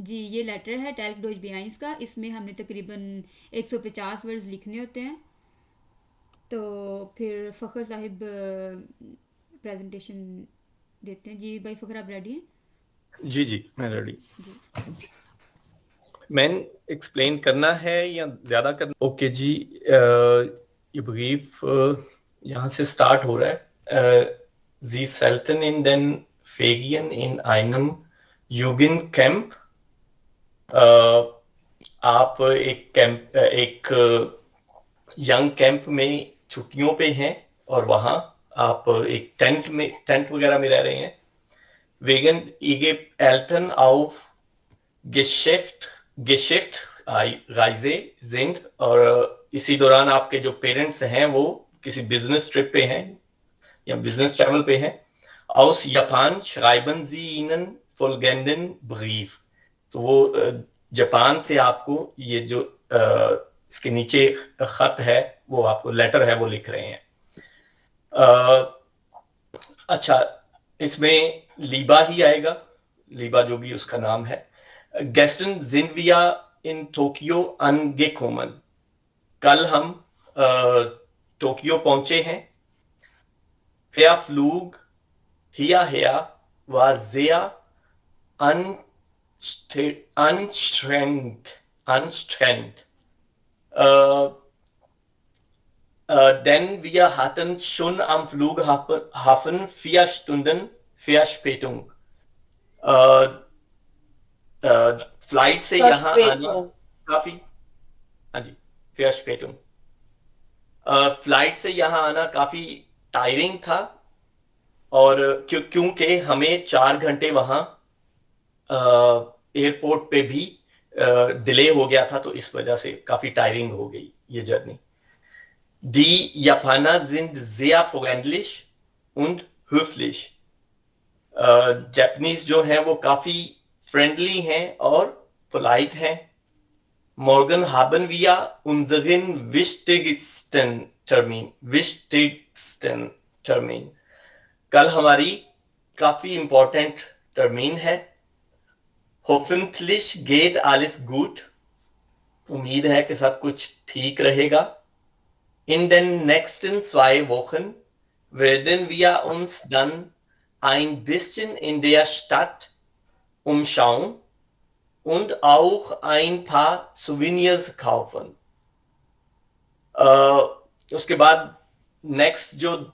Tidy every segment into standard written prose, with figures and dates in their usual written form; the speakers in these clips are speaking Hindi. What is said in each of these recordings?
जी, ये लेटर है टैल्क डोज बियाइंस का। इसमें हमने तकरीबन 150 वर्ड्स लिखने होते हैं। तो फिर फ़खर साहिब प्रेजेंटेशन देते हैं। जी भाई फ़खर, आप रेडी हैं? जी जी, मैं रेडी। जी मैं एक्सप्लेन करना है या ज्यादा करना? ओके जी। ये ब्रीफ यहाँ से स्टार्ट हो रहा है। Sie selten in den Ferien in einem Jugendcamp। आप एक यंग कैंप में छुट्टियों पे हैं और वहां आप एक टेंट वगैरह में रह रहे हैं। Wegen ihr Eltern auf Geschäftsreise sind, और इसी दौरान आपके जो पेरेंट्स हैं वो किसी बिजनेस ट्रिप पे हैं या बिजनेस ट्रैवल पे हैं। Aus Japan schreiben sie ihnen folgenden Brief। तो वो जापान से आपको ये जो इसके नीचे खत है, वो आपको लेटर है, वो लिख रहे हैं। अच्छा, इसमें लीबा ही आएगा, लीबा जो भी उसका नाम है। Gestern sind wir in Tokio angekommen। कल हम टोक्यो पहुंचे हैं। Der Flug hierher war sehr anstrengend. Denn wir hatten schon am Flughafen 4 Stunden Verspätung। Flight से यहाँ आना काफी, हाँ जी, Verspätung। फ्लाइट से यहाँ आना काफी टायरिंग था, और क्योंकि हमें 4 घंटे वहां एयरपोर्ट पे भी डिले हो गया था, तो इस वजह से काफी टायरिंग हो गई ये journey. Die Japaner sind sehr freundlich und höflich। Japanese जो हैं वो काफी फ्रेंडली हैं और पोलाइट हैं। Morgen haben wir unseren wichtigsten Termin। कल हमारी काफी इंपॉर्टेंट टर्मीन है। Hoffentlich geht alles gut। उम्मीद है कि सब कुछ ठीक रहेगा। In den nächsten 2 Wochen werden wir uns dann ein bisschen in der Stadt umschauen und auch ein paar Souvenirs kaufen। उसके बाद नेक्स्ट जो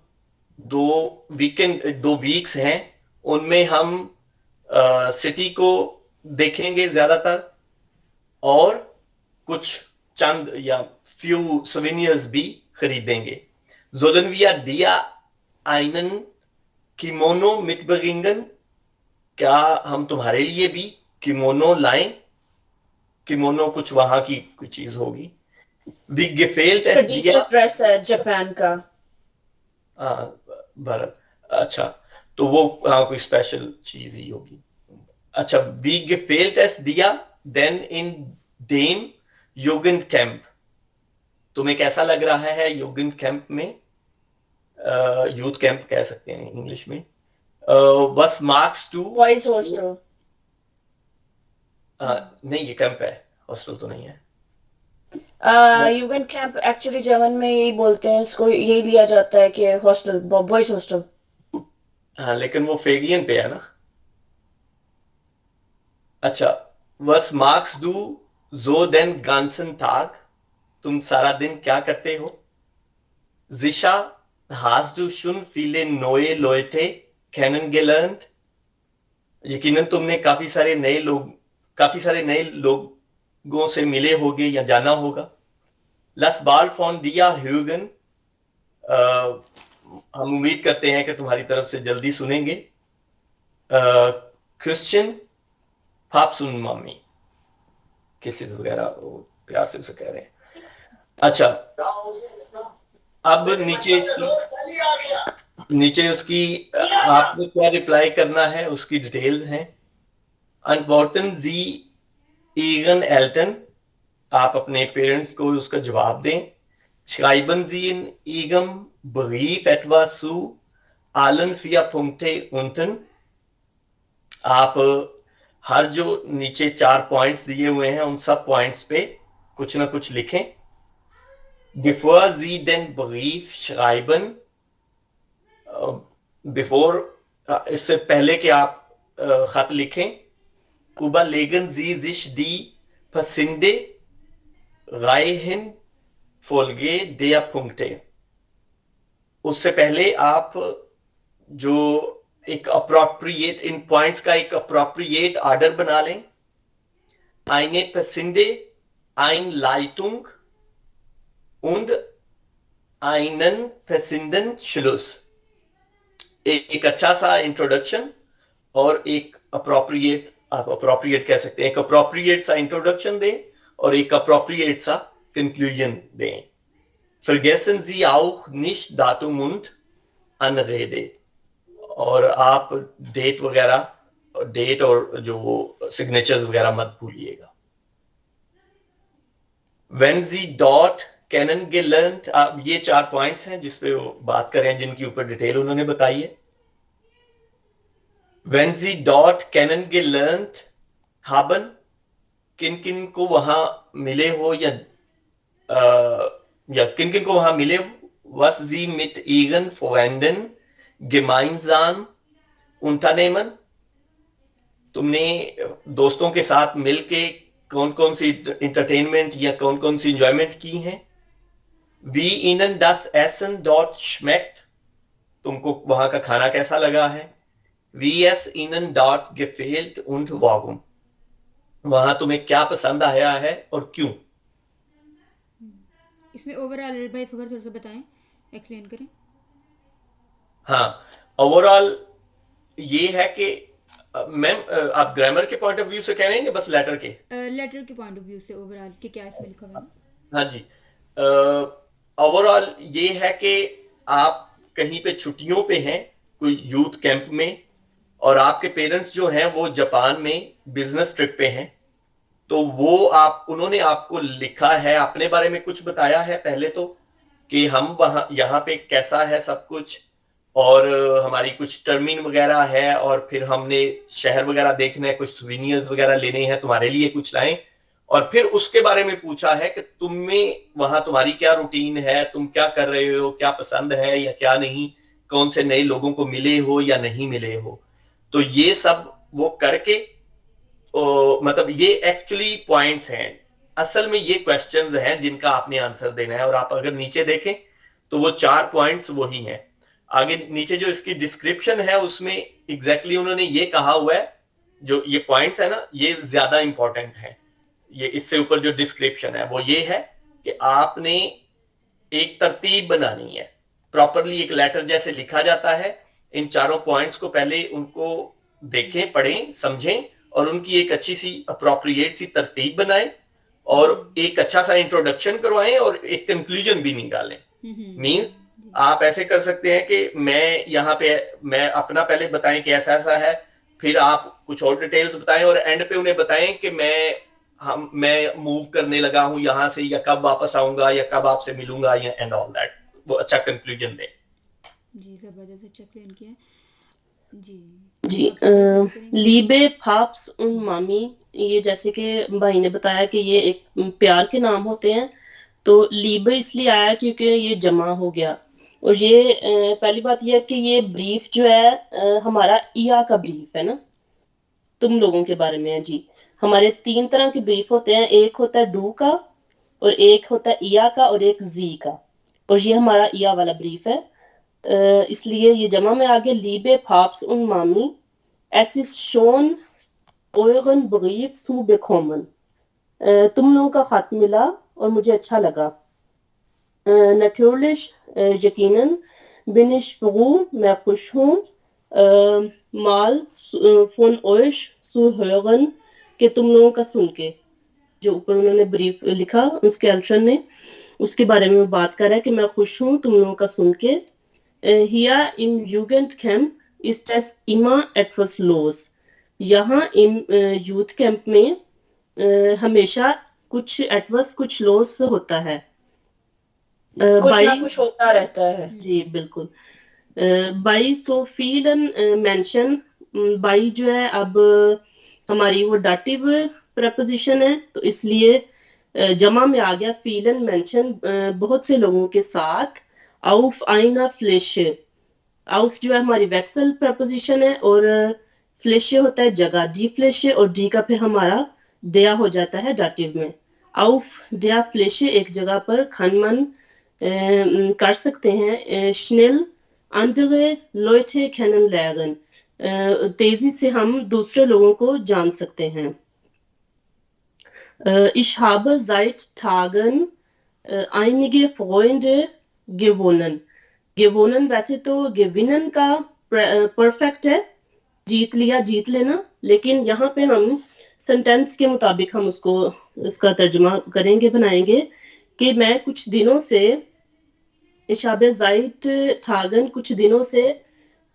2 वीक्स हैं उनमें हम सिटी को देखेंगे ज्यादातर, और कुछ चंद या फ्यू सोवेनियर्स भी खरीदेंगे। Sollen wir dir einen Kimono mitbringen? क्या हम तुम्हारे लिए भी किमोनो लाएं? किमोनो कुछ वहां की कुछ चीज होगी। Wie gefällt es traditional dir? Dress है जापान का। भारत, अच्छा, तो वो हाँ कोई स्पेशल चीज ही होगी। अच्छा, Wie gefällt es dir denn in dem Jugendcamp? तुम्हें कैसा लग रहा है युगेंड कैंप में? यूथ कैंप कह सकते हैं इंग्लिश में। Was magst du? Boys hostel. नहीं, ये कैंप है, हॉस्टल तो नहीं है। युगेंड कैंप एक्चुअली जर्मन में यही बोलते हैं, इसको यही लिया जाता है कि हॉस्टल, बॉयज हॉस्टल। हाँ, लेकिन वो फेगियन पे है ना। अच्छा, was magst du so den ganzen Tag? तुम सारा दिन क्या करते हो? Sicher hast du schon viele neue Leute kennengelernt। यकीनन तुमने काफी सारे नए लोगों से मिले होगे या जाना होगा। Lass bald von dir hören। हम उम्मीद करते हैं कि तुम्हारी तरफ से जल्दी सुनेंगे। Christian pups und mummy, kisses वगैरह प्यार से उसे कह रहे हैं। अच्छा, अब नीचे उसकी आपने क्या रिप्लाई करना है उसकी डिटेल्स हैं। Antworten Sie Ihren Eltern। आप अपने पेरेंट्स को उसका जवाब दें। Schreiben Sie in Ihrem Brief etwas zu allen 4 Punkte unten। आप हर जो नीचे 4 पॉइंट्स दिए हुए हैं उन सब पॉइंट्स पे कुछ ना कुछ लिखें. Bevor Sie den Brief schreiben, before इससे पहले कि आप खत लिखें, überlegen Sie sich die passende Reihenfolge der Punkte. उससे पहले आप जो एक अप्रोप्रिएट इन पॉइंट्स का एक अप्रोप्रिएट ऑर्डर बना लें. Eine passende Einleitung und einen passenden Schluss. एक अच्छा सा इंट्रोडक्शन और एक अप्रोप्रिएट, आप अप्रोप्रिएट कह सकते हैं, एक अप्रोप्रिएट सा इंट्रोडक्शन दें और एक अप्रोप्रिएट सा कंक्लूजन दें. Vergessen Sie auch nicht Datum und Anrede. और आप डेट वगैरह, डेट और जो सिग्नेचर्स वगैरह मत भूलिएगा. Wenn Sie dort kennengelernt, अब ये 4 पॉइंट्स हैं जिस पे वो बात करें, जिनकी ऊपर डिटेल उन्होंने बताई है. Wenn Sie dort kennengelernt haben, किन किन को वहां मिले हो या किन किन को वहां मिले हो. Was Sie mit Ihren Freunden gemeinsam unternehmen, तुमने दोस्तों के साथ मिलके कौन कौन सी इंटरटेनमेंट या कौन कौन सी एंजॉयमेंट की हैं. Wie Ihnen das Essen dort schmeckt, तुमको वहां का खाना कैसा लगा है. Wie es Ihnen dort gefällt und warum, वहां तुम्हें क्या पसंद आया है और क्यों. इसमें ओवरऑल भाई फखर थोड़ा सा बताएं, एक्सप्लेन करें. हाँ, ओवरऑल ये है कि मैम आप ग्रामर के पॉइंट ऑफ व्यू से कह रहे हैं या बस लेटर के. लेटर के पॉइंट ऑफ व्यू से ओवरऑल कि क्या इसमें लिखा हुआ है. हाँ जी, ओवरऑल ये है कि आप कहीं पे छुट्टियों पे हैं, कोई यूथ कैंप में, और आपके पेरेंट्स जो हैं वो जापान में बिजनेस ट्रिप पे हैं. तो वो उन्होंने आपको लिखा है, अपने बारे में कुछ बताया है पहले तो, कि हम वहां यहाँ पे कैसा है सब कुछ, और हमारी कुछ टर्मिन वगैरह है, और फिर हमने शहर वगैरह देखना है, कुछ सुविनियर्स वगैरह लेने हैं, तुम्हारे लिए कुछ लाएं. और फिर उसके बारे में पूछा है कि तुम्हें वहां तुम्हारी क्या रूटीन है, तुम क्या कर रहे हो, क्या पसंद है या क्या नहीं, कौन से नए लोगों को मिले हो या नहीं मिले हो. तो ये सब वो करके मतलब ये एक्चुअली पॉइंट्स हैं, असल में ये क्वेश्चंस हैं जिनका आपने आंसर देना है. और आप अगर नीचे देखें तो वो 4 पॉइंट्स वही हैं. आगे नीचे जो इसकी डिस्क्रिप्शन है उसमें एग्जैक्टली उन्होंने ये कहा हुआ है, जो ये पॉइंट्स है ना, ये ज्यादा इंपॉर्टेंट है. ये इससे ऊपर जो डिस्क्रिप्शन है वो ये है कि आपने एक तरतीब बनानी है, प्रॉपरली एक लेटर जैसे लिखा जाता है. इन 4 पॉइंट्स को पहले उनको देखें, पढ़ें, समझें, और उनकी एक अच्छी सी अप्रोप्रिएट सी तरतीब बनाएं, और एक अच्छा सा इंट्रोडक्शन करवाएं, और एक कंक्लूजन भी निकालें. मींस आप ऐसे कर सकते हैं कि मैं यहाँ पे मैं अपना पहले बताएं कि ऐसा ऐसा है, फिर आप कुछ और डिटेल्स बताएं, और एंड पे उन्हें बताएं कि मैं मूव करने लगा हूं यहाँ से, या कब वापस आऊंगा, या कब आपसे मिलूंगा, या एंड ऑल दैट. वो अच्छा कंक्लूजन दें. जी जबरदस्त, अच्छा एक्सप्लेन किया. जी लीबे फाप्स उन मामी, ये जैसे कि भाई ने बताया कि ये एक प्यार के नाम होते हैं. तो लीबे इसलिए आया क्योंकि ये जमा हो गया. और ये पहली बात ये है कि ये ब्रीफ जो है हमारा इया का ब्रीफ है ना, तुम लोगों के बारे में है जी. हमारे 3 तरह के ब्रीफ होते हैं, एक होता है डू का, और एक होता है इया का, और एक जी का. और ये हमारा इया वाला ब्रीफ है, इसलिए ये जमा में आगे. लीबे फाप्स उन मामी, es ist schon euren Brief zu bekommen, तुम लोगों का खत मिला और मुझे अच्छा लगा. natürlich यकीनन bin ich froh, मैं खुश हूँ, mal von euch zu hören, कि तुम लोगों का सुन के. जो ऊपर उन्होंने ब्रीफ लिखा उसके अल्टर ने उसके बारे में बात कर रहा है कि मैं खुश हूँ तुम लोगों का सुन के. Hier im Jugendcamp ist es immer etwas los. यहाँ यूथ कैंप में हमेशा कुछ एटवर्स, कुछ लॉस होता है. कुछ ना कुछ होता रहता है. जी बिल्कुल. बाई सो फीलन मेंशन, बाई जो है अब हमारी वो डाटिव प्रपोजिशन है, तो इसलिए जमा में आ गया फीलन मेंशन बहुत से लोगों के साथ auf einer Fläche। auf जो है हमारी वेक्सल प्रपोजिशन है और फ्लेशे होता है जगह, डी फ्लेशे, और डी का फिर हमारा दया हो जाता है डाटिव में। auf der Fläche एक जगह पर खनमन कर सकते हैं। schnell andere Leute kennenlernen, तेजी से हम दूसरे लोगों को जान सकते हैं। Ich habe seit Tagen einige Freunde gewonnen। gewonnen वैसे तो gewinnen का परफेक्ट है, जीत लिया, जीत लेना, लेकिन यहाँ पे हम सेंटेंस के मुताबिक हम उसको इसका तर्जुमा करेंगे, बनाएंगे कि मैं कुछ दिनों से, ich habe seit Tagen कुछ दिनों से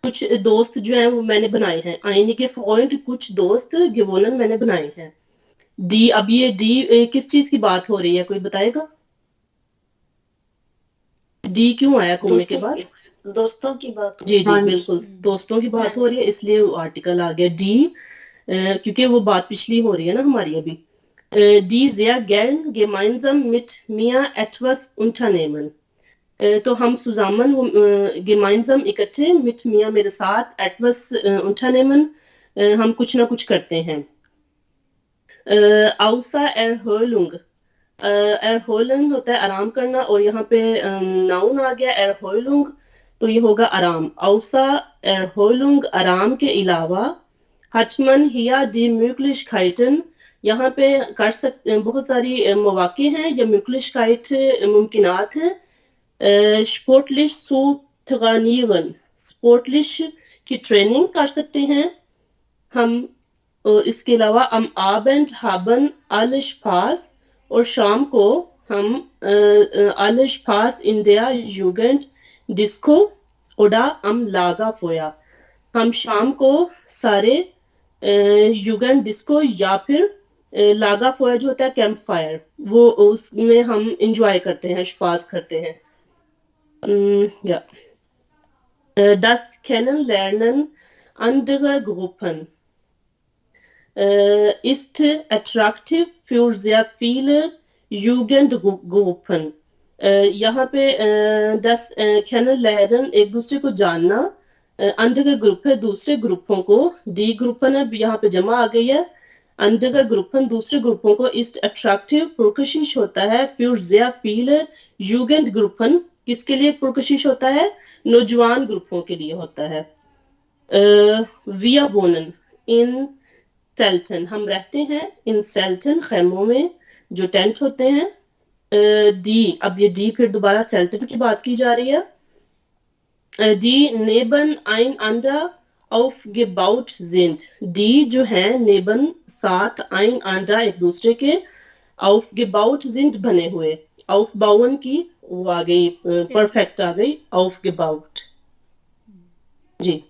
कुछ दोस्त जो हैं वो मैंने बनाए हैं। einige Freunde कुछ दोस्त, gewonnen मैंने बनाए हैं। डी, अब ये डी किस चीज की बात हो रही है, कोई बताएगा? डी क्यों आया कोमे के बाद? दोस्तों की बात हो जी रही है। जी बिल्कुल, दोस्तों की बात हो रही है, इसलिए आर्टिकल आ गया डी, क्योंकि वो बात पिछली हो रही है ना हमारी अभी। D sehr gern gemeinsam mit mir etwas unternehmen। तो हम zusammen gemeinsam इकट्ठे, mit mir मेरे साथ, etwas unternehmen हम कुछ ना कुछ करते हैं। außer Erholung, Erholen होता है आराम करना, और यहाँ पे नाउन आ गया Erholung, तो ये होगा आराम। außer Erholung आराम के अलावा, hat man hier die Möglichkeiten, यहाँ पे कर सकते बहुत सारी मौके हैं या Möglichkeit मुमकिनात हैं। sportlich zu trainieren, sportlich की ट्रेनिंग कर सकते हैं हम, और इसके अलावा am Abend haben alle Spaß, और शाम को हम alle Spaß in der Jugend Disco oder am Lagerfeuer, हम शाम को सारे युगन डिस्को या फिर लागाफोया जो होता है कैंप फायर, वो उसमें हम इंजॉय करते हैं, स्पास करते हैं। ja das Kennenlernen anderer Gruppen ist attraktiv für sehr viele Jugendgruppen। यहाँ पे das Kennenlernen एक दूसरे को जानना, अंडर ग्रुप है दूसरे ग्रुपों को, डी ग्रुपन है यहाँ पे जमा आ गई है, अंडर ग्रुपन दूसरे ग्रुपों को, इस्ट अट्रैक्टिव पुरकशिश होता है, für sehr viele Jugendgruppen किसके लिए पुरकशिश होता है? नौजवान ग्रुपों के लिए होता है। wir wohnen in Zelten, हम रहते हैं इन Zelten खैमों में जो टेंट होते हैं। डी, अब ये डी फिर दोबारा सेल्टन की बात की जा रही है। die nebeneinander aufgebaut sind, die जो है neben साथ, einander एक दूसरे के, aufgebaut sind बने हुए, aufbauen की वो आ गई परफेक्ट आ गई, aufgebaut। जी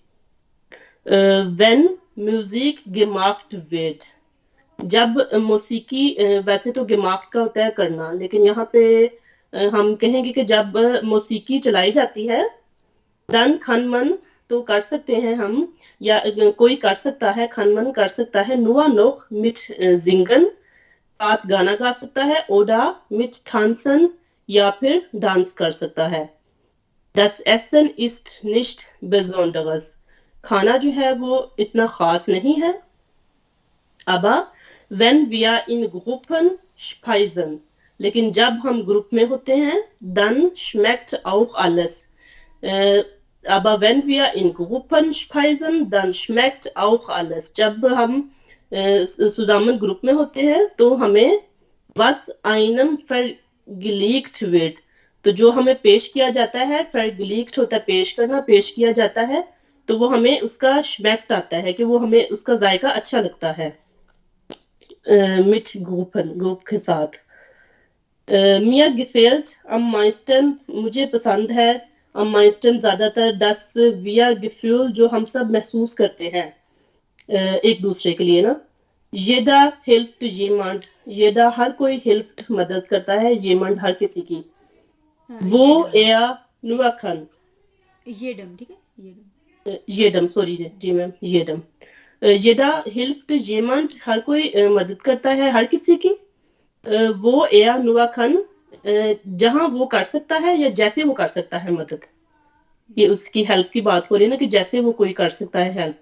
wenn Musik gemacht wird, जब मौसीकी, वैसे तो gemacht का होता है करना, लेकिन यहाँ पे हम कहेंगे कि जब मौसीकी चलाई जाती है, dann kann man तो कर सकते हैं हम, या कोई कर सकता है, खनमन कर सकता है, nur noch mit singen साथ गाना गा सकता है, oder mit tanzen या फिर डांस कर सकता है। das Essen ist nicht besonderes, खाना जो है वो इतना खास नहीं है। aber wenn wir in Gruppen speisen, लेकिन जब हम ग्रुप में होते हैं, dann schmeckt auch alles। aber wenn wir in Gruppen speisen, dann schmeckt auch alles। जब हम zusammen ग्रुप में होते हैं तो हमें was einem vergelegt wird, तो जो हमें पेश किया जाता है, vergelegt होता है पेश करना, पेश किया जाता है, तो वो हमें उसका schmeckt आता है कि वो हमें उसका जायका अच्छा लगता है। mit Gruppen, ग्रुप के साथ। mir gefällt am meisten, मुझे पसंद है, am meisten ज्यादातर, das wir Gefühl जो हम सब महसूस करते हैं एक दूसरे के लिए ना। jeder hilft jemand, jeder हर कोई hilft मदद करता है, jemand हर किसी की। वो nur kann, येडम, ठीक है, येडम jedem, सॉरी जी ma'am, jedem। jeder hilft jemand, हर कोई मदद करता है हर किसी की, वो er nur kann, जहां वो कर सकता है या जैसे वो कर सकता है मदद, ये उसकी हेल्प की बात हो रही है ना कि जैसे वो कोई कर सकता है हेल्प।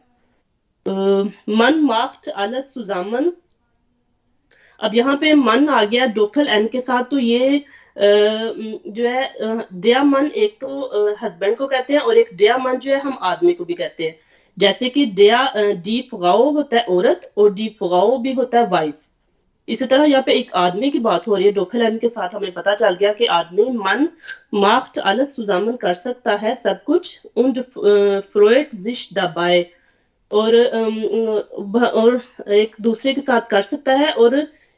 मन macht alles zusammen, अब यहाँ पे मन आ गया डोपल एन के साथ, तो ये जो है डया मन एक तो हस्बैंड को कहते हैं और एक डया मन जो है हम आदमी को भी कहते हैं, जैसे कि डया डी फ्राउ होता है औरत और डी फ्राउ भी होता है वाइफ। इसी तरह यहाँ पे एक आदमी की बात हो रही है डोपल एन के साथ, हमें पता चल गया कि आदमी मन macht alles zusammen कर सकता है सब कुछ, und freut sich dabei, और एक दूसरे के साथ कर सकता है और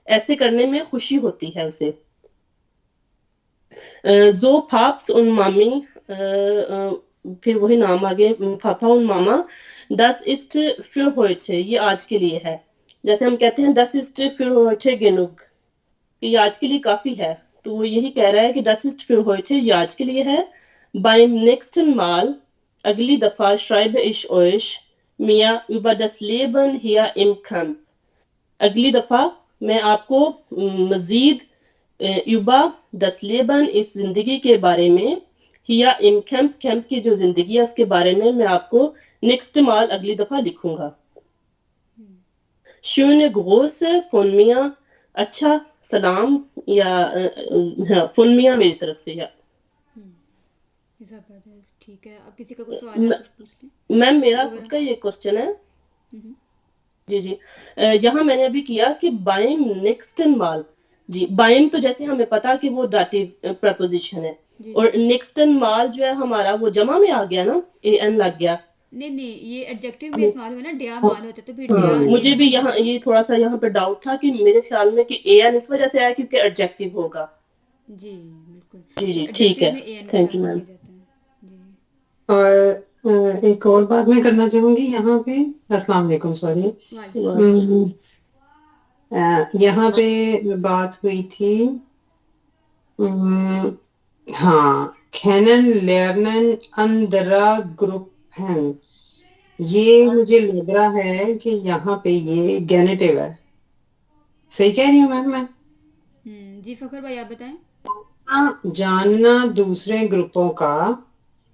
ऐसे करने में खुशी होती है उसे। जो पाप्स und मामी, फिर वही नाम आगे पापा und मामा, das ist für heute, ये आज के लिए है, जैसे हम कहते हैं das ist für heute genug, ये आज के लिए काफी है, तो वो यही कह रहा है कि das ist für heute, ये आज के लिए है। beim nächsten Mal, अगली दफा schreibe ich euch mehr über das Leben hier im Camp, अगली दफा मैं आपको मजीद über das Leben, इस जिंदगी के बारे में, hier im Camp, कैंप की जो जिंदगी है उसके बारे में मैं आपको नेक्स्ट माल अगली दफा लिखूंगा। schöne Grüße von mir, अच्छा सलाम या von mir मेरी तरफ से, या जबरदस्त, ठीक है। अब किसी का कोई सवाल है तो पूछ लें। मैम मेरा खुद का ये क्वेश्चन है। जी जी, यहाँ मैंने अभी किया कि बाइम नेक्स्ट माल, जी बाइम तो जैसे हमें पता कि वो डाटिव प्रपोजिशन है, और नेक्स्ट माल जो है हमारा वो जमा में आ गया ना, ए एन लग गया। नहीं ये एडजेक्टिव में इस्तेमाल हुआ ना, डया माल होता तो फिर डया, मुझे भी यहाँ ये थोड़ा सा यहाँ पे डाउट था कि मेरे ख्याल में कि ए एन इस वजह से आया क्योंकि एडजेक्टिव होगा। जी बिल्कुल, जी जी ठीक है, थैंक यू मैम। और एक और बात मैं करना चाहूंगी यहाँ पे, अस्सलाम वालेकुम, सॉरी, यहाँ पे बात हुई थी, हाँ, कैनन लेर्नन अंदरा ग्रुप हैं, ये मुझे लग रहा है कि यहाँ पे ये गेनेटिव है, सही कह रही हूँ मैम मैं? जी फखर भाई आप बताएं। जानना दूसरे ग्रुपों का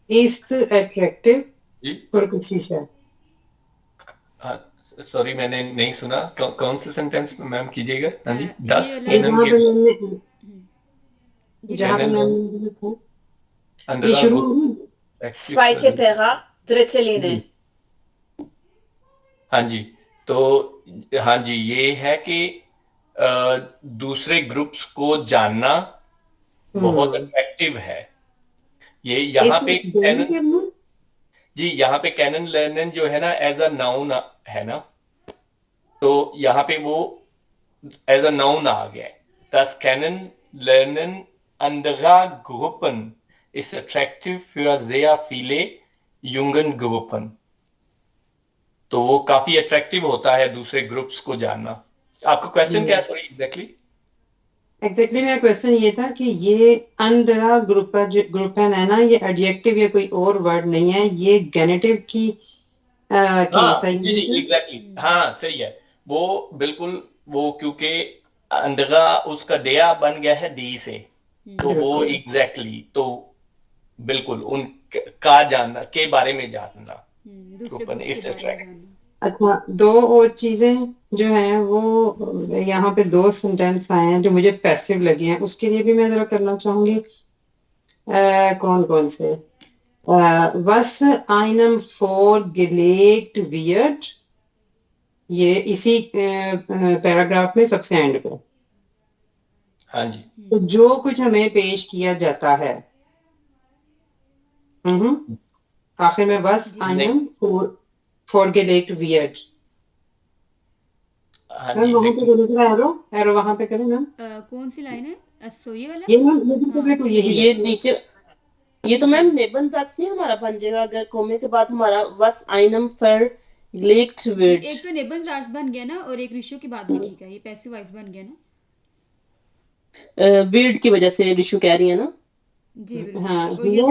इस अट्रैक्टिव और किसी से, सॉरी मैंने नहीं सुना, कौन से सेंटेंस में मैम कीजिएगा? हाँ जी, 10 जहाँ पे मैंने ये शुरू Zweite Pera, dritte Linie. हाँ जी, तो हाँ जी ये है कि दूसरे ग्रुप्स को जानना बहुत अट्रैक्टिव है। ये यहाँ पे जी यहाँ पे कैनन लर्नन जो है ना एज अ नाउन है ना, तो यहाँ पे वो एज अ नाउन आ गया है। Das Kennen lernen anderer Gruppen ist attraktiv für sehr viele jungen Gruppen, तो वो काफी अट्रैक्टिव होता है दूसरे ग्रुप्स को जानना। आपका क्वेश्चन क्या है? सॉरी एग्जैक्टली मेरा क्वेश्चन ये था कि ये अंदरा ग्रुप है ना, ये एडजेक्टिव या कोई और वर्ड नहीं है, ये गेनेटिव की सही एग्जैक्टली, हाँ सही है वो, बिल्कुल वो, क्योंकि अंदरा उसका डेया बन गया है डी से, तो वो एग्जैक्टली तो बिल्कुल उन का जानना के बारे में जानना। अच्छा, दो और चीजें जो हैं वो यहाँ पे दो सेंटेंस आए हैं जो मुझे पैसिव लगे हैं, उसके लिए भी मैं जरा करना चाहूंगी। कौन कौन से? was einem vorgelegt wird, ये इसी पैराग्राफ में सबसे एंड पे, हाँ जी, तो जो कुछ हमें पेश किया जाता है, आखिर में was einem vorgelegt wird, वहां पे करो एरो वहां पे करें ना, कौन सी लाइन है? ये वाला, ये मैम ये नीचे, ये तो मैम नेबन सैक्स नहीं हमारा बन जाएगा अगर कोमे के बाद हमारा was einem verlegt wird। एक तो नेबन सैक्स बन गया ना, और एक रिशो की बात भी ठीक है, ये पैसिव वॉइस बन गया ना, विर्ड की वजह से रिशु कह रही है ना। जी हाँ, और की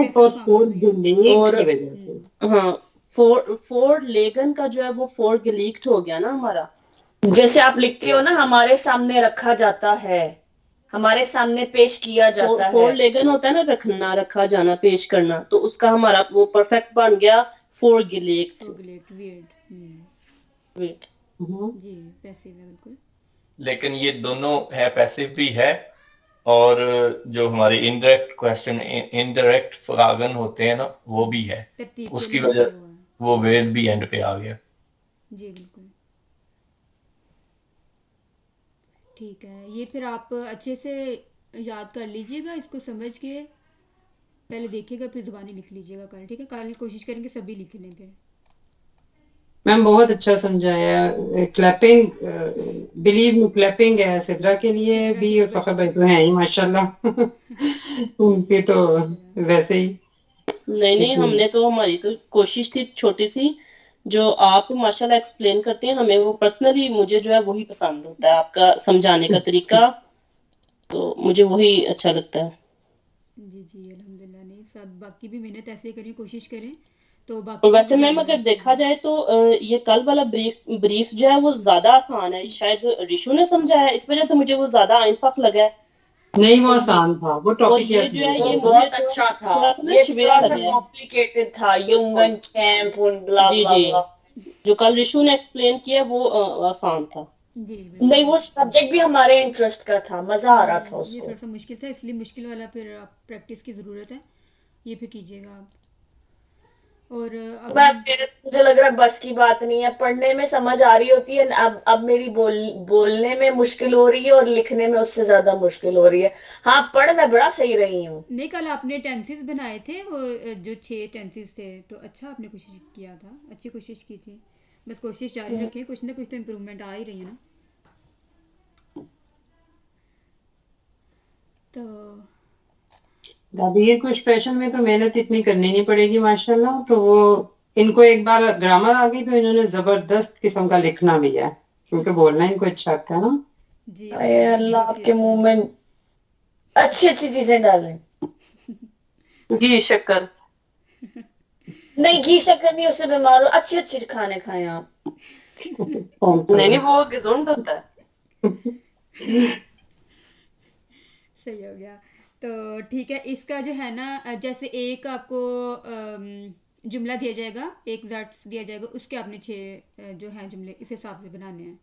वजह से, हाँ फोर लेगन का जो है वो फोर गिलीक्ट हो गया ना हमारा। जैसे आप लिखते हो ना, हमारे सामने रखा जाता है, हमारे सामने पेश किया जाता फोर है। लेगन होता है ना, रखना, रखा जाना, पेश करना, तो उसका हमारा वो परफेक्ट बन गया फोर गिलीक्ट। फोगलेट वियर्ड। वेट, जी पैसिव है बिल्कुल। लेकिन ये दोनों है, पैसिव भी है, और जो हमारे इनडायरेक्ट क्वेश्चन, इनडायरेक्ट फ्रागन होते हैं ना, वो भी है। तरतीब के उसकी लिहाज वजह से से हुआ है। वो वेद भी एंड पे आ गया। जी बिल्कुल ठीक है। ये फिर आप अच्छे से याद कर लीजिएगा, इसको समझ के पहले देखिएगा, फिर ज़ुबानी लिख लीजिएगा कल, ठीक है? कल कोशिश करेंगे सभी लिख लें फिर। मैम बहुत अच्छा समझाया। क्लैपिंग, बिलीव मी, क्लैपिंग है सिद्रा के लिए सिद्रा भी, के और लिए फखर वैसे भाई भी। तो हैं ही माशाल्लाह। उनके तो माशाल्लाह। वैसे ही नहीं, हमने तो, हमारी तो कोशिश थी छोटी सी, जो आप माशाल्लाह एक्सप्लेन करते हैं हमें, वो पर्सनली मुझे जो है वही पसंद होता है, आपका समझाने का तरीका, तो मुझे वही अच्छा लगता है। जी अल्हम्दुलिल्लाह। नहीं सब बाकी भी मेहनत ऐसे करें, कोशिश करें तो और बाकी की वैसे भी मैम जाएगा अगर देखा इंशाल्लाह। जाए तो ये कल वाला ब्रीफ जो है वो ज्यादा आसान है, शायद रिशु ने समझाया है, इस वजह से मुझे वो ज्यादा आइंफक लगा है। नहीं, वो और आसान था, वो और टॉपिक ही ये जो आसान है वो ये था। मुझे बहुत अच्छा था। थोड़ा सा ना ये शिवेरा थोड़ा सा लगा है। कॉम्प्लिकेटेड था, युंगन कैंप और ब्ला जी ब्ला जी, ब्ला। जो कल रिशु ने एक्सप्लेन किया वो आसान था। जी नहीं, बिल्कुल। वो सब्जेक्ट भी हमारे इंटरेस्ट का था, मजा आ रहा था ये उसको। थोड़ा सा मुश्किल था, इसलिए मुश्किल वाला फिर आप प्रैक्टिस की ज़रूरत है, ये फिर कीजिएगा आप। और अब मैं हम मुझे लग रहा है बस की बात नहीं है, पढ़ने में समझ आ रही होती है, अब मेरी बोलने में मुश्किल हो रही है और लिखने में उससे ज्यादा मुश्किल हो रही है। हाँ, पढ़ मैं बड़ा सही रही हूँ। नहीं, कल आपने टेंसेस बनाए थे वो जो 6 टेंसेस थे, तो अच्छा आपने कोशिश किया था, अच्छी कोशिश की थी। बस कोशिश जारी रखें, कुछ ना कुछ तो इम्प्रूवमेंट आ ही रही है ना। तो दादी ये कुछ प्रश्न में तो मेहनत इतनी करनी नहीं पड़ेगी माशाल्लाह, तो वो इनको एक बार ग्रामर आ गई तो इन्होंने जबरदस्त किस्म का लिखना भी है, क्योंकि बोलना इनको अच्छा आता है ना। जी अरे अल्लाह, काफ़ी आपके अच्छा मुंह है। में अच्छी अच्छी चीजें डालें। घी शक्कर। नहीं, घी शक्कर नहीं, उससे बीमार हो। अच्छे अच्छे खाने खाएं आप। नहीं, वो गिजुंड होता है। सही हो गया। तो ठीक है, इसका जो है ना जैसे एक आपको जुमला दिया जाएगा, एक ज़ाट्स दिया जाएगा, उसके आपने 6 जो हैं जुमले इस हिसाब से बनाने हैं।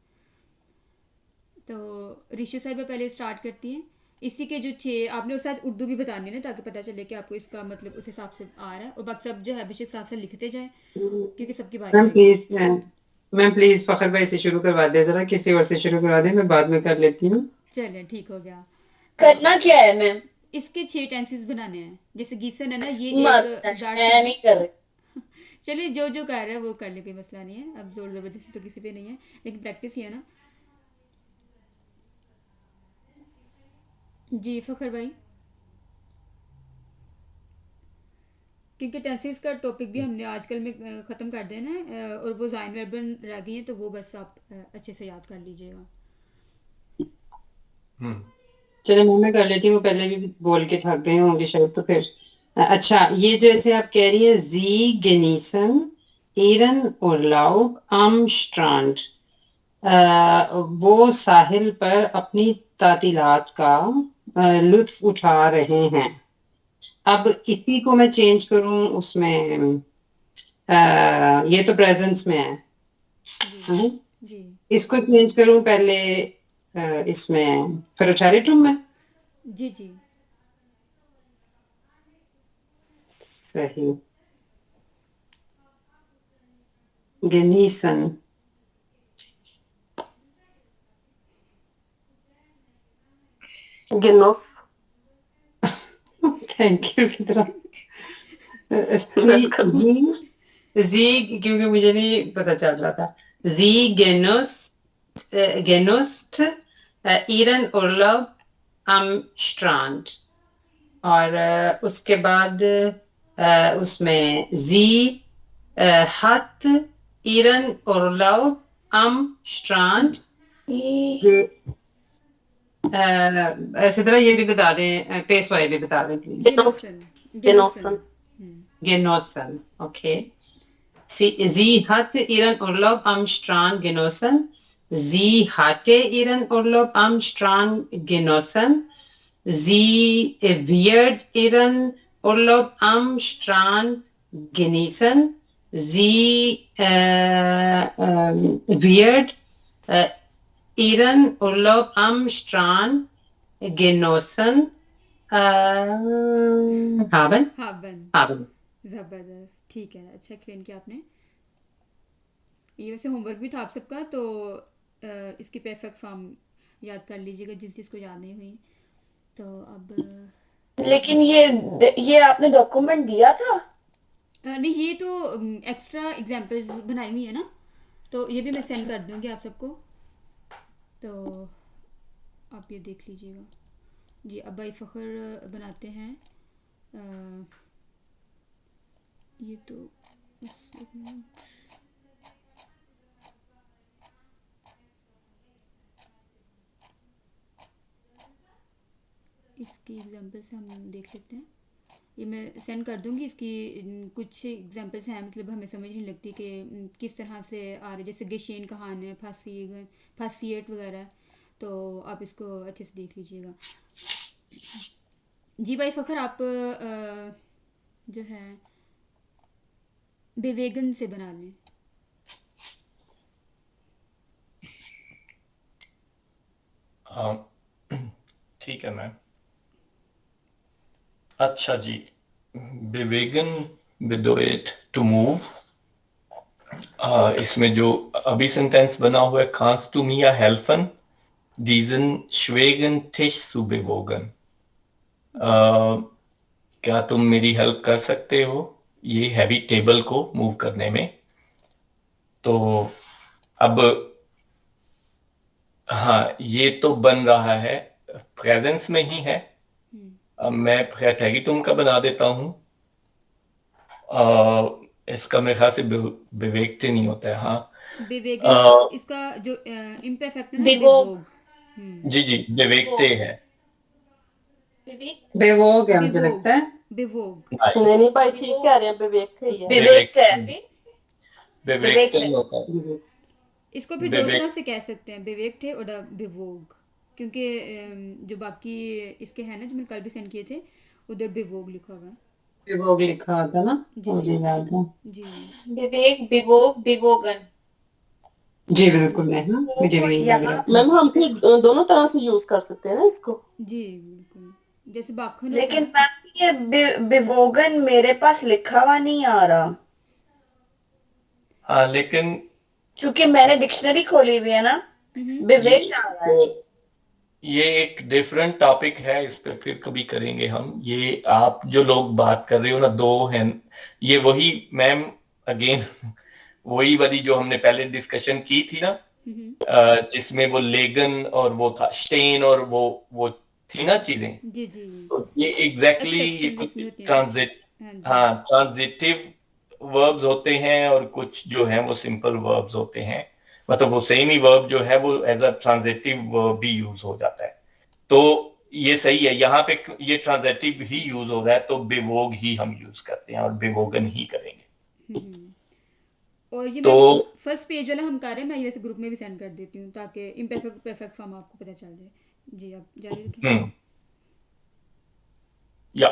तो ऋषि साहिबा पहले स्टार्ट करती हैं। इसी के जो 6 आपने और साथ उर्दू भी बतानी है ना, ताकि पता चले कि आपको इसका मतलब उस हिसाब से आ रहा है, और बाकी सब जो है बेशक साथ साथ लिखते जाएं, क्योंकि सबकी बारी मैम आएगी। प्लीज, मैम प्लीज फखर भाई से शुरू करवा दे, जरा किसी और से शुरू करवा दे, मैं बाद में कर लेती हूँ। चलें ठीक हो गया। तो करना क्या है मैम? इसके 6 टेंसेस बनाने हैं। जैसे गीसन है ना, ये मत, एक जाट मैं नहीं कर रही। चलिए जो जो कर रहा है वो कर ले, कोई मसला नहीं है, अब जोर ज़बरदस्ती तो किसी पे नहीं है, लेकिन प्रैक्टिस ही है ना। जी फ़खर भाई, क्योंकि टेंसेस का टॉपिक भी हमने आजकल में ख़त्म कर देना है, और वो ज़ाइन वर्बन रह गई हैं, तो वो बस आप अच्छे से याद कर लीजिएगा। चलो मैं कर लेती हूँ, पहले भी बोल के थक गए होंगे शायद, तो फिर अच्छा, ये जैसे आप कह रही है, जी गेनीसन इरन उर्लाub am Strand, वो साहिल पर अपनी तातीलात का लुत्फ उठा रहे हैं। अब इसी को मैं चेंज करूं उसमें, ये तो प्रेजेंस में है, जी जी इसको चेंज करूं पहले इसमें प्रेटेरिटम में। जी जी सही, गेनीसन, गिनोस। Thank you Sidra. That's good. जी, क्योंकि मुझे नहीं पता चल रहा था। जी गेनुस्ट इरन उर्लाub am Strand, और उसके बाद उसमें जी hat ihren Urlaub am Strand। ऐसे तरह ये भी बता दें, पेशवाई भी बता दें प्लीज। गेनोसन Genossen. गेनोसन, okay. Sie hatte ihren Urlaub am Strand genossen. Sie hatte ihren Urlaub am Strand genossen. Sie wird ihren Urlaub am Strand genießen. Sie wird ihren Urlaub am Strand genossen haben. haben जबरदस्त, ठीक है, अच्छा एक्सप्लेन किया आपने। ये वैसे होमवर्क भी था आप सबका, तो इसकी परफेक्ट फॉर्म याद कर लीजिएगा जिस जिसको याद नहीं हुई। तो अब लेकिन ये आपने डॉक्यूमेंट दिया था? नहीं, ये तो एक्स्ट्रा एग्जांपल्स बनाई हुई है ना, तो ये भी मैं सेंड कर दूंगी आप सबको, तो आप ये देख लीजिएगा जी। अब भाई फ़ख्र बनाते हैं ये तो एक मिनट। इसकी एग्जांपल्स हम देख लेते हैं, ये मैं सेंड कर दूंगी। इसकी कुछ एग्जांपल्स हैं, मतलब हमें समझ नहीं लगती कि किस तरह से आ रहे, जैसे गेशेन कहान है, फासियत वगैरह, तो आप इसको अच्छे से देख लीजिएगा जी। भाई फ़ख्र आप जो है बेवेगन से बना लें। ठीक है मैम। अच्छा जी, bewegen bedeutet to move। इसमें जो अभी सेंटेंस बना हुआ है, kannst du mir helfen diesen schweren Tisch zu bewogen। क्या तुम मेरी हेल्प कर सकते हो ये हैवी टेबल को मूव करने में। तो अब हाँ, ये तो बन रहा है, प्रेजेंस में ही है। अब मैं प्रेटेगिटुम का बना देता हूँ। इसका मेरे ख्याल से विवेकते नहीं होता है। हाँ, बेवेगन इसका जो इम्परफेक्ट है ना, बेवोग। जी जी, विवेकते है। बेवोग है मुझे लगता है। बेवोग नहीं भाई ठीक कह रहे हैं, विवेक से ही है। विवेकते नहीं होता है। इसको फिर दो तरह से कह सकते हैं, बेवेक थे और बेवोग, क्योंकि जो बाकी इसके हैं ना जो मैंने कल भी सेंड किए थे, उधर बेवोग लिखा हुआ है। बेवोग लिखा होता ना, मुझे याद है जी। विवेक, विवोक, विवोगन। जी बिल्कुल है ना, मुझे भी लग रहा है। मैम हम फिर दोनों तरह से यूज कर सकते हैं ना इसको। जी बिल्कुल, जैसे बाखन लेकिन होता है मैम ये विवोगन मेरे पास लिखा हुआ नहीं आ रहा। हाँ, लेकिन क्योंकि मैंने डिक्शनरी खोली हुई है ना, विवेक आ रहा है। ये एक डिफरेंट टॉपिक है, इस पे फिर कभी करेंगे हम। ये आप जो लोग बात कर रहे हो ना, दो हैं ये, वही मैम अगेन वही वाली जो हमने पहले डिस्कशन की थी ना, जिसमें वो लेगन और वो था स्टेन और वो थी ना चीजें। जी जी। तो ये एग्जैक्टली ये कुछ ट्रांजिटिव वर्ब्स होते हैं और कुछ जो हैं वो सिंपल वर्ब्स होते हैं। मतलब वो सेम ही वर्ब जो है वो एज अ ट्रांजिटिव वर्ब भी यूज हो जाता है। तो ये सही है, यहाँ पे ये ट्रांजिटिव ही यूज हो रहा है, तो बेवोग ही हम यूज करते हैं और बेवोगन ही करेंगे। और ये तो फर्स्ट पेज वाला हम कर रहे हैं, मैं ये वैसे ग्रुप में भी सेंड कर देती हूँ ताकि इम्परफेक्ट परफेक्ट फॉर्म आपको पता चल जाए। जी आप जारी रखें। या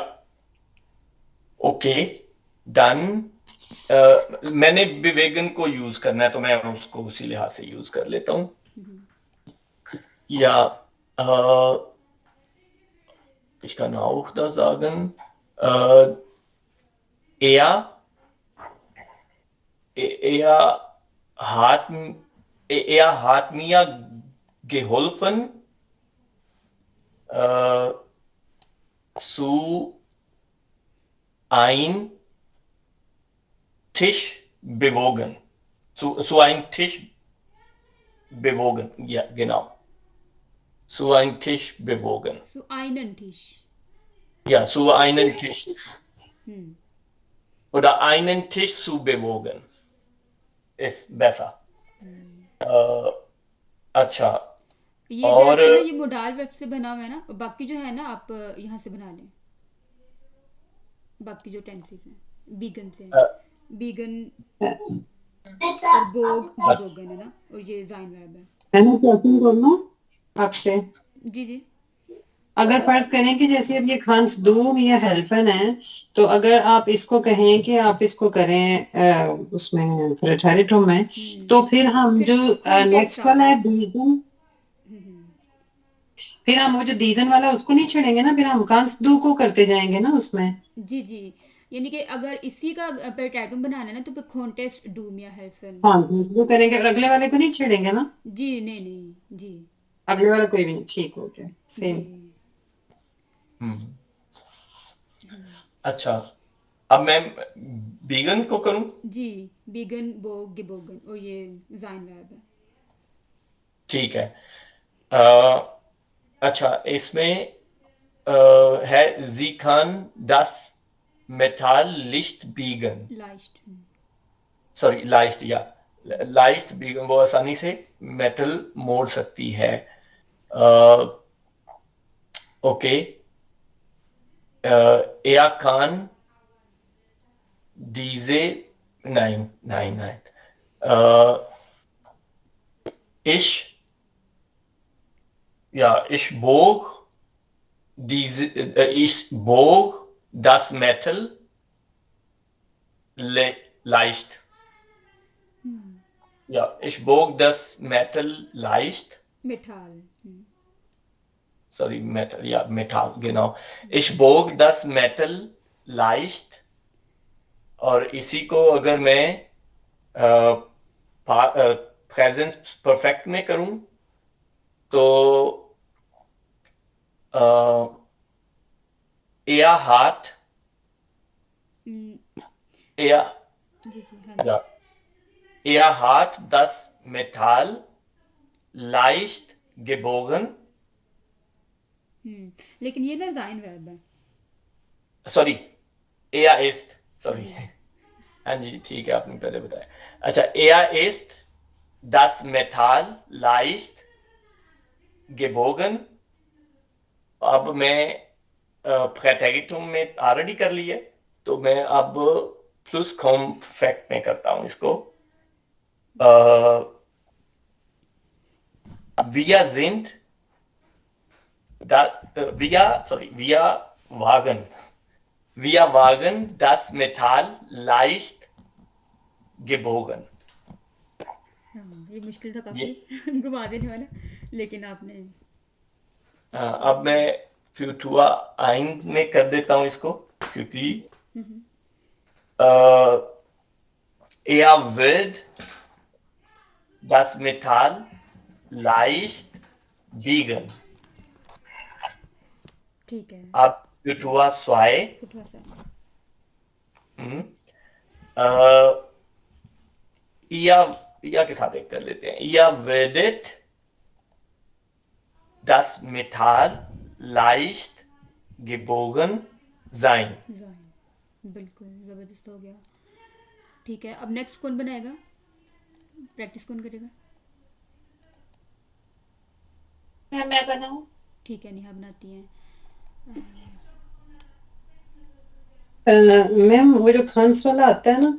ओके डन। मैंने विवेगन को यूज करना है, तो मैं उसको उसी लिहाज से यूज कर लेता हूँ। या ich kann auch da sagen, er hat mir geholfen zu ein Tisch bewogen. Zu ein Tisch bewogen. Ja, genau. Zu ein Tisch bewogen. Zu einen Tisch. Ja, zu einen Tisch. Oder einen Tisch zu bewogen. Ist besser. अच्छा। ये और जैसे ना ये मोडाल वेब से बना हुआ है ना, बाकी जो है ना आप यहाँ से बना लें, बाकी जो टेंसेस हैं बीगन से। बीगन है और बोग गिबोगन है ना, और ये जाइन वर्ब ना? क्वेश्चन बोलना आपसे, है। जी जी। अगर फर्ज करें कि जैसे अब ये खांस दूम या हेल्फन है, तो अगर आप इसको कहें कि आप इसको करें उसमें प्रेटेरिटुम में, तो फिर हम फिर जो कॉन्टेक्स्ट नेक्स्ट आ वाला गया। है दीजन, फिर हम वो जो दीजन वाला उसको नहीं छेड़ेंगे ना, फिर हम कांस दू को करते जाएंगे ना उसमें। जी जी, यानी कि अगर इसी का पेटाटूम बनाना है ना, तो फिर कॉन्टेक्स्ट डूम या हेल्फन। हाँ दू करेंगे और अगले वाले को नहीं छेड़ेंगे ना, जी नहीं नहीं जी। अगले वाला कोई भी नहीं, ठीक हो गया जी सेम। हम्म, अच्छा, अब मैं बीगन को करूं। जी, बीगन बोग गिबोगन, और ये जाइन वर्ब है। ठीक है। अ, अच्छा, इसमें है जी खान दस मेटाल लिस्ट बीगन, लाइस्ट। सॉरी लाइस्ट, या लाइस्ट बीगन, वो आसानी से मेटल मोड़ सकती है। ओके, एया खान डीजे नाइन नाइन नाइन इश या इश बोग diese, ich bog das Metal leicht. Ja, ich bog das Metal leicht. मिठाल। Sorry, Metal, ja, Metall, genau. Ich bog das Metal leicht. और इसी को अगर मैं प्रेजेंट परफेक्ट में करूं, तो er hat, er, जी जी हाँ जी। ja, er hat das Metall leicht gebogen. लेकिन ये ना जाइन वर्ब है। सॉरी, er ist, सॉरी, हाँ जी ठीक है, आपने पहले बताया। अच्छा, er ist das Metall leicht gebogen। अब मैं प्रेटेरिटुम में ऑलरेडी कर ली है, तो मैं अब प्लस कॉम फैक्ट में करता हूं इसको। wir sind da, wir wagen das Metall leicht gebogen। हाँ, ये मुश्किल था ये काफी घुमा देने वाला, लेकिन आपने। अब मैं फ्यूचुआ आइन में कर देता हूं इसको क्योंकि er wird das Metall leicht biegen। ठीक है। अब फ्यूचुआ स्वाए, थोड़ा सा। या के साथ एक कर लेते हैं। ihr werdet das Metall leicht gebogen sein। जाइन, बिल्कुल जबरदस्त हो गया। ठीक है, अब नेक्स्ट कौन बनाएगा, प्रैक्टिस कौन करेगा? मैं बनाऊं? ठीक है, नेहा बनाती हैं। मैम वो जो खांस वाला आता है ना,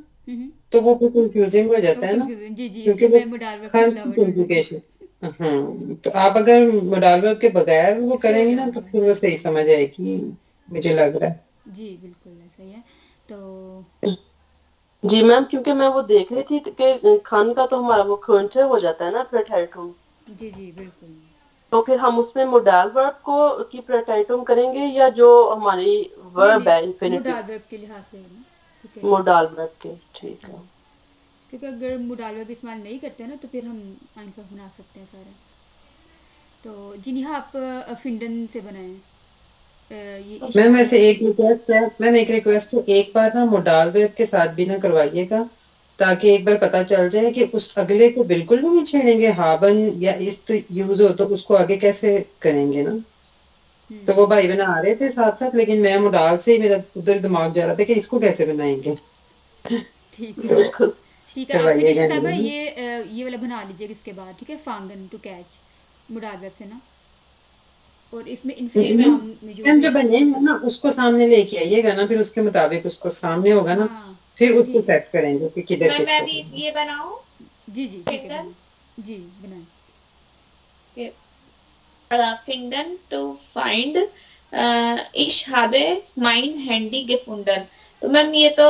तो वो फिर कंफ्यूजिंग हो जाता है ना, कंफ्यूजन, जी जी, क्योंकि इसलिए वो मैं मोडाल वर्ब खांस की की मिलावट कर रही हूँ। कॉम्प्लिकेशन। हाँ, तो आप अगर मोडाल वर्ब के बगैर वो इसके करेंगे ना, अलावा तो फिर वो सही हाँ। समझ आएगी, मुझे लग रहा है। जी बिल्कुल ऐसा ही है। तो जी मैम, क्योंकि मैं वो देख रही थी कि खान का तो हमारा वो खंचे हो जाता है ना प्रेटेरिटुम, जी जी बिल्कुल। तो फिर हम उसमें मोडाल वर्ब को की प्रेटेरिटुम करेंगे या जो हमारी वर्ब है इन्फिनिटिव मोडाल वर्ब के लिहाज से है ना, ठीक है। मोडाल वर्ब के, ठीक है। क्योंकि अगर मोडाल वर्ब इस्तेमाल नहीं करते हैं ना, तो फिर हम आइन पर बना सकते हैं सारे। तो जी नेहा, आप फिंडन से बनाएं ये मैम इश्क। वैसे एक रिक्वेस्ट है, मैम एक रिक्वेस्ट है, एक बार ना मोडाल वेब के साथ भी ना करवाइएगा, ताकि एक बार पता चल जाए कि उस अगले को बिल्कुल भी नहीं छेड़ेंगे, हाबन या इस्त यूज हो तो उसको आगे कैसे करेंगे ना। तो वो भाई बना रहे थे साथ साथ, लेकिन मैं मोडाल से ही मेरा उधर दिमाग जा रहा था कि इसको कैसे बनाएंगे। ठीक है। बिल्कुल। ठीक है, आप फिर निशा करवाइएगा साहबा नहीं। ये वाला बना लीजिएगा इसके बाद, ठीक है, फांगन टू कैच मोडाल वेब से ना। और इसमें जी इन्फिनिट मैम फॉर्म में जो मैम जो भी बनेगा ना उसको सामने लेके आइएगा ना, फिर उसके मुताबिक उसको सामने होगा ना, हाँ फिर उसको ठीक है सेट करेंगे कि किधर मैं किसको भी करना है। ये बनाऊं जी जी ठीक है फिंडन बनाए जी बनाए finden to find ich habe mein Handy gefunden। तो मैम ये तो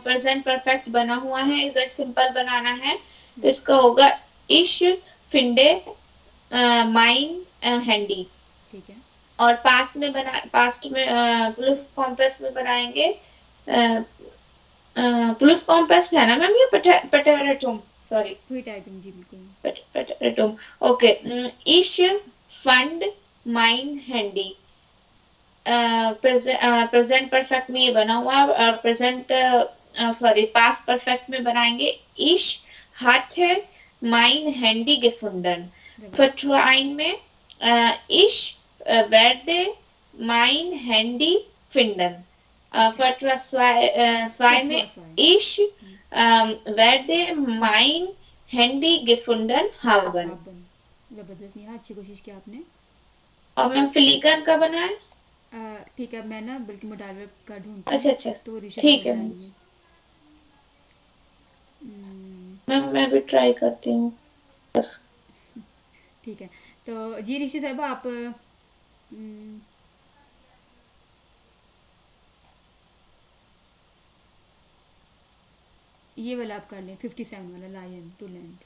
प्रेजेंट परफेक्ट बना हुआ है, इधर सिंपल बनाना है तो इसका होगा ich finde mein Handy। ठीक है और पास्ट में प्लस कॉम्प्लेक्स में बनाएंगे प्लस कॉम्प्लेक्स है ना मैम, ये पेटेरेटुम सॉरी हुई टाइपिंग जी बिल्कुल पेटेरेटुम okay. ich fand mein Handy present perfect में ये बना हुआ है, प्रेजेंट सॉरी पास्ट परफेक्ट में बनाएंगे ich hatte mein Handy gefunden। Vertrauen में ich werde mein Handy finden। Vertrauen zwei में ich werde mein Handy gefunden haben। आपन जबरदस्त नहीं अच्छी कोशिश की आपने और मैम फिलिकन का बना है। ठीक है मैं ना बल्कि मोडाल का ढूंढती अच्छा हूँ अच्छा तो ऋषि ठीक सर है बनाएंगे मैं भी ट्राई करती हूँ। ठीक है तो जी ऋषि साहब आप ये वाला आप कर लें 57 वाला लायन टू लैंड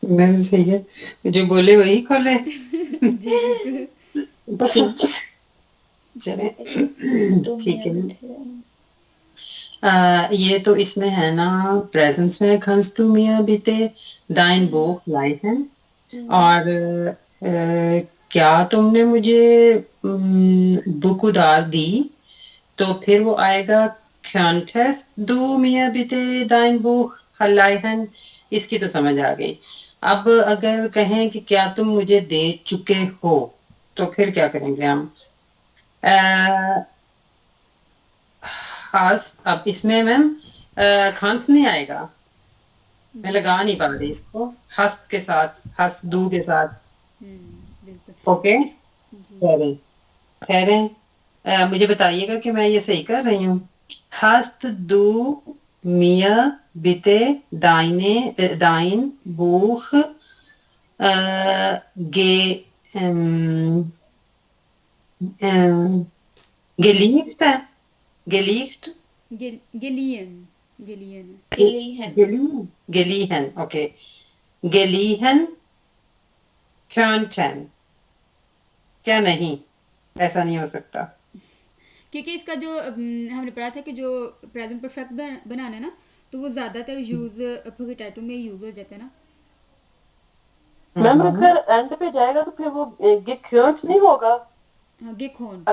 मैम सही है, जो बोले वही खोले। जी बिल्कुल चले तो ठीक है मैं मैम। ये तो इसमें है ना प्रेजेंस में kannst du mir bitte dein Buch leihen, और क्या तुमने मुझे बुक उधार दी, तो फिर वो आएगा könntest du mir bitte dein Buch leihen। इसकी तो समझ आ गई। अब अगर कहें कि क्या तुम मुझे दे चुके हो, तो फिर क्या करेंगे हम? खास अब इसमें मैम खांस नहीं आएगा, मैं लगा नहीं पा रही इसको हस्त के साथ, हस्त दू के साथ। बिल्कुल ओके इस जी ठहरें ठहरें, मुझे बताइएगा कि मैं ये सही कर रही हूँ। हस्त दू मिया बिते दाइने दाइन बुख गे geliefd geliefd गेलियन गेलियन geliehen geliehen okay geliehen könnten, क्या नहीं, ऐसा नहीं हो सकता। क्योंकि इसका जो हमने पढ़ा था कि जो प्रेजेंट परफेक्ट बनाना है ना तो वो ज़्यादातर यूज़ टैटू में यूज़ हो जाता है ना। मैम अगर एंड पे जाएगा तो फिर वो gekönnt नहीं होगा। हाँ गेखोन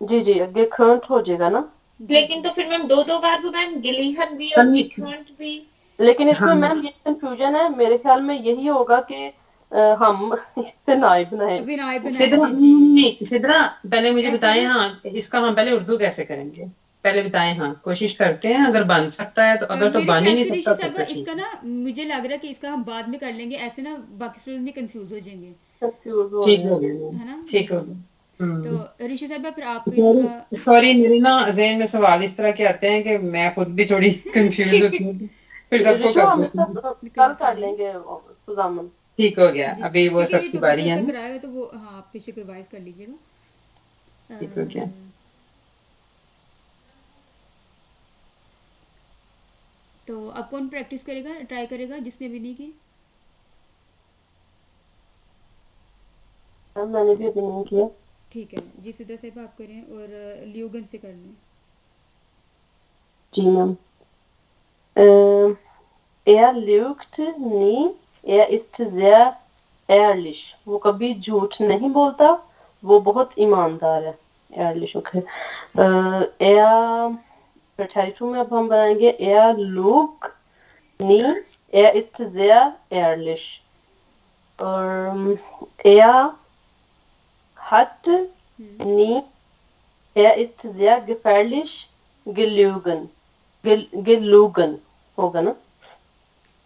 जी जी gekönnt हो जाएगा ना। लेकिन तो फिर मैम दो बार भी मैम गिलीहन भी और गिखंड भी। लेकिन इसमें हाँ मैम ये कंफ्यूजन है, मेरे ख्याल में यही होगा कि हम इससे नाई बनाए। विनाय सिद्रा बनाए जी नहीं, सिद्रा पहले मुझे ऐसे बताएं। ना हाँ इसका हम पहले उर्दू कैसे करेंगे, पहले बताएं। हाँ कोशिश करते हैं, अगर बन सकता है तो, अगर तो मेरे बन ही ख्याल नहीं से सकता ऋषि तो साहब फिर ठीक इसका है। ना मुझे लग रहा है कि इसका हम बाद में कर लेंगे, ऐसे ना बाकी स्टूडेंट भी कंफ्यूज हो जाएंगे कंफ्यूज हो ठीक रहे हो हैं। गया है ना। ठीक हो गया। तो ऋषि साहब फिर आप इसका सॉरी मेरे ना ज़हन में सवाल इस तरह के आते हैं कि मैं खुद भी थोड़ी कंफ्यूज होती हूँ, फिर सबको ऋषु कर हम देती इसका हूँ। कल कर लेंगे सुजामन। ठीक हो गया, जी अभी वो क्योंकि ये सबकी टॉपिक बारी है ऐसा ना। कराया है तो वो हाँ आप पीछे रिवाइज कर लीजिएगा। ठीक हो गया। तो अब कौन प्रैक्टिस करेगा, ट्राई करेगा जिसने भी नहीं की? मैंने भी अभी नहीं किया। ठीक है जी सिद्धा साहब आप करें और लियोगन से कर लें। जी ma'am. Er lügt nie, er ist sehr ehrlich। वो कभी झूठ नहीं बोलता, वो बहुत ईमानदार है। ehrlich okay. er Verteidigung में अब हम बनाएंगे er lügt nie, er ist sehr ehrlich। और er hat nie, er ist sehr gefährlich gelogen। gelogen होगा ना।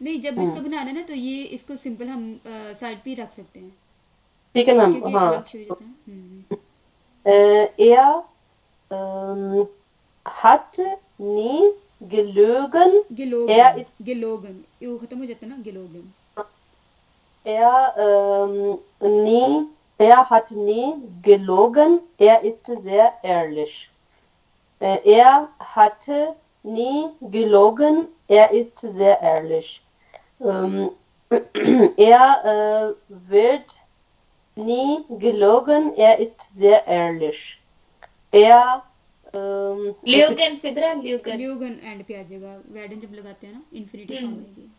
नहीं जब इसका बनाना है ना तो ये इसको सिंपल हम साइड पे ही रख सकते हैं। ठीक है मैम, क्योंकि हाँ। अलग शुरू हो जाता है। Er hat nie gelogen. Er गिलोगन, ist गिलोगन, यू खत्म हो जाता है ना, गिलोगन। er hat nie gelogen. Er ist sehr ehrlich. Er hatte nie gelogen. Er ist sehr ehrlich. Er wird nie gelogen. Er ist sehr ehrlich. Er ल्यूगन सिद्रा, ल्यूगन। ल्यूगन एंड पे आ जाएगा, वेडन जब लगाते हैं ना इन्फिनिटिव फॉर्म आएगी।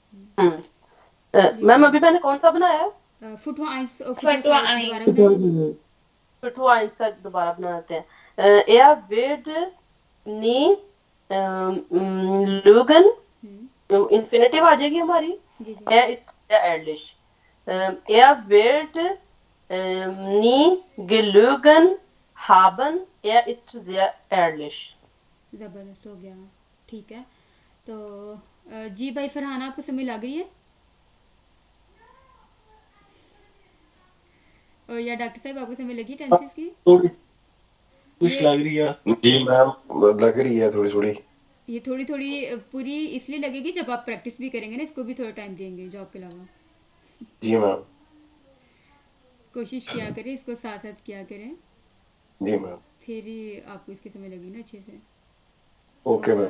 मैम अभी मैंने कौन सा बनाया है? फुटवा आइंस और फुटवा फुटवा आइन। दोबारा बनाएंगे। टू आइंस का दोबारा बनाते हैं। er wird nie lügen, infinitive आ जाएगी हमारी। जी जी er ist sehr ehrlich. Er wird nie gelogen haben. Er ist sehr ehrlich. ज़बरदस्त हो गया, ठीक है। तो जी भाई फरहान, आपको समय लग रही है? और या डॉक्टर साहब आपको समय लगी टेंसेस की? थोड़ी कुछ ये लग रही है। जी मैम, लग रही है थोड़ी थोड़ी। ये थोड़ी थोड़ी पूरी इसलिए लगेगी जब आप प्रैक्टिस भी करेंगे ना, इसको भी थोड़ा टाइम देंगे जॉब के अलावा। जी मैम। कोशिश किया करें, इसको साथ साथ किया करें, जी मैम। फिर ही आपको इसकी समय लगेगी ना अच्छे से। ओके और मैम।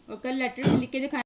और कल लेटर भी लिख के दिखाएं।